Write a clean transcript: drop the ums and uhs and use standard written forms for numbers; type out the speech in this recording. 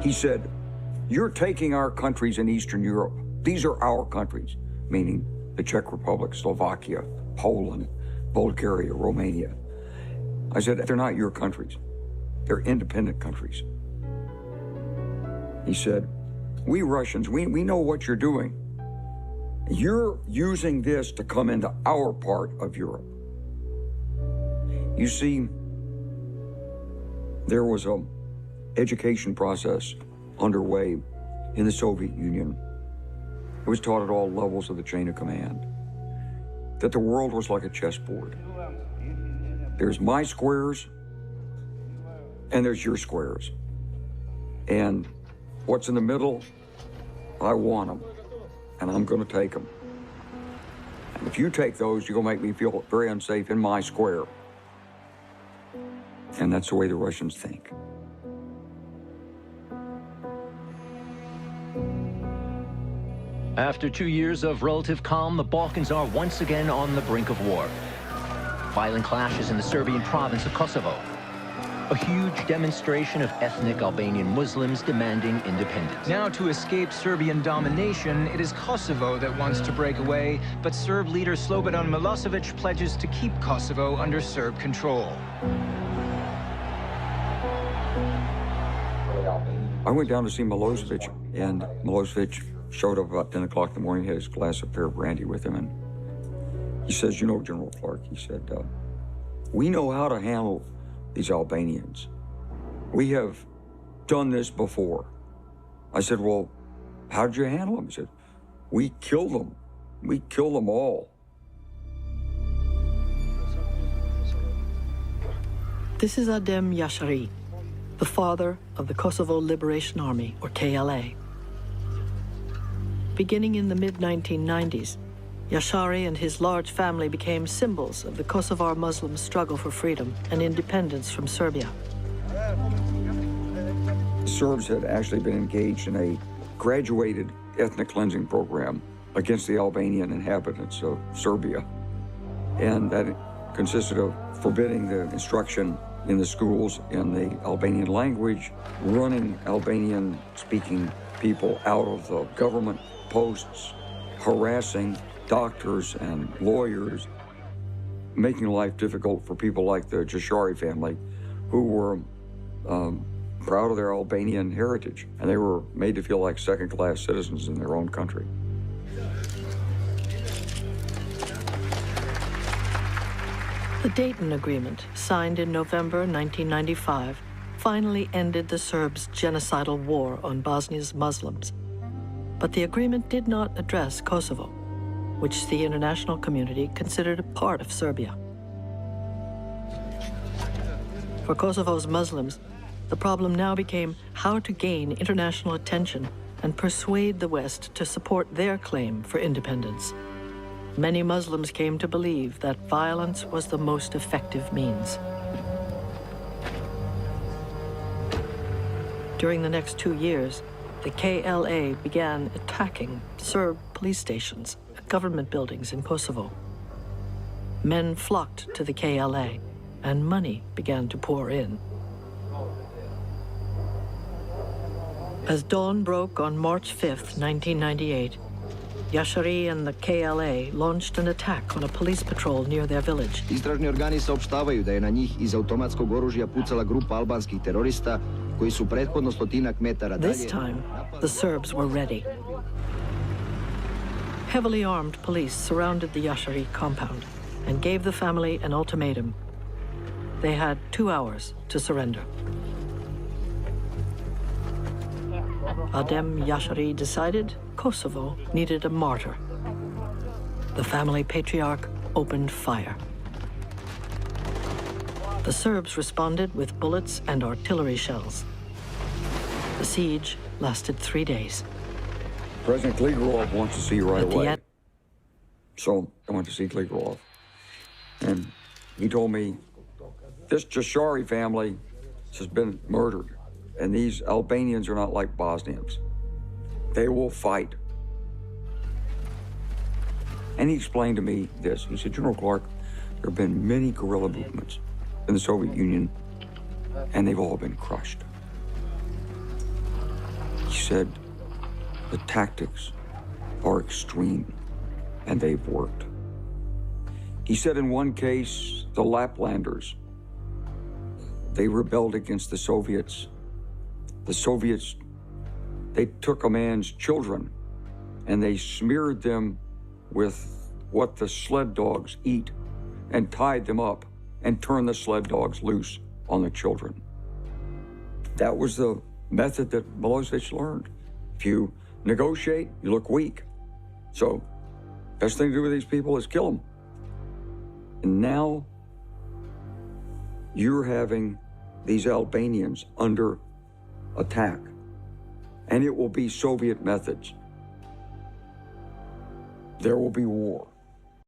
He said, "You're taking our countries in Eastern Europe. These are our countries," meaning the Czech Republic, Slovakia, Poland, Bulgaria, Romania. I said, "They're not your countries. They're independent countries." He said, "We Russians, we know what you're doing. You're using this to come into our part of Europe." You see, there was an education process underway in the Soviet Union. It was taught at all levels of the chain of command that the world was like a chessboard. There's my squares, and there's your squares. And what's in the middle, I want them, and I'm going to take them. And if you take those, you're going to make me feel very unsafe in my square. And that's the way the Russians think. After 2 years of relative calm, the Balkans are once again on the brink of war. Violent clashes in the Serbian province of Kosovo. A huge demonstration of ethnic Albanian Muslims demanding independence. Now, to escape Serbian domination, it is Kosovo that wants to break away, but Serb leader Slobodan Milosevic pledges to keep Kosovo under Serb control. I went down to see Milosevic, and Milosevic showed up about 10 o'clock in the morning, had his glass of pear brandy with him, and he says, "You know, General Clark," he said, "we know how to handle these Albanians. We have done this before." I said, "Well, how did you handle them?" He said, "We killed them. We killed them all." This is ADEM JASHARI, the father of the Kosovo Liberation Army, or KLA. Beginning in the mid-1990s, JASHARI and his large family became symbols of the Kosovar Muslim struggle for freedom and independence from Serbia. Serbs had actually been engaged in a graduated ethnic cleansing program against the Albanian inhabitants of Serbia. And that consisted of forbidding the instruction in the schools in the Albanian language, running Albanian-speaking people out of the government posts, harassing doctors and lawyers, making life difficult for people like the JASHARI family, who were proud of their Albanian heritage, and they were made to feel like second-class citizens in their own country. The Dayton Agreement, signed in November 1995, finally ended the Serbs' genocidal war on Bosnia's Muslims. But the agreement did not address Kosovo, which the international community considered a part of Serbia. For Kosovo's Muslims, the problem now became how to gain international attention and persuade the West to support their claim for independence. Many Muslims came to believe that violence was the most effective means. During the next 2 years, the KLA began attacking Serb police stations and government buildings in Kosovo. Men flocked to the KLA, and money began to pour in. As dawn broke on March 5th, 1998, JASHARI and the KLA launched an attack on a police patrol near their village. Istražni organi saopštavaju da je na njih iz automatskog oružja pucala grupa albanskih terorista koji su prethodno stotinak metara dalje. This time, the Serbs were ready. Heavily armed police surrounded the JASHARI compound and gave the family an ultimatum. They had 2 hours to surrender. ADEM JASHARI decided Kosovo needed a martyr. The family patriarch opened fire. The Serbs responded with bullets and artillery shells. The siege lasted 3 days. President Gligorov wants to see you right away. So I went to see Gligorov. And he told me, this JASHARI family has been murdered. And these Albanians are not like Bosnians. They will fight. And he explained to me this. He said, General Clark, there have been many guerrilla movements in the Soviet Union, and they've all been crushed. said, the tactics are extreme, and they've worked. He said in one case, the Laplanders, they rebelled against the Soviets. The Soviets, they took a man's children and they smeared them with what the sled dogs eat and tied them up and turned the sled dogs loose on the children. That was the method that Milosevic learned. If you negotiate, you look weak. So, best thing to do with these people is kill them. And now, you're having these Albanians under attack, and it will be Soviet methods. There will be war.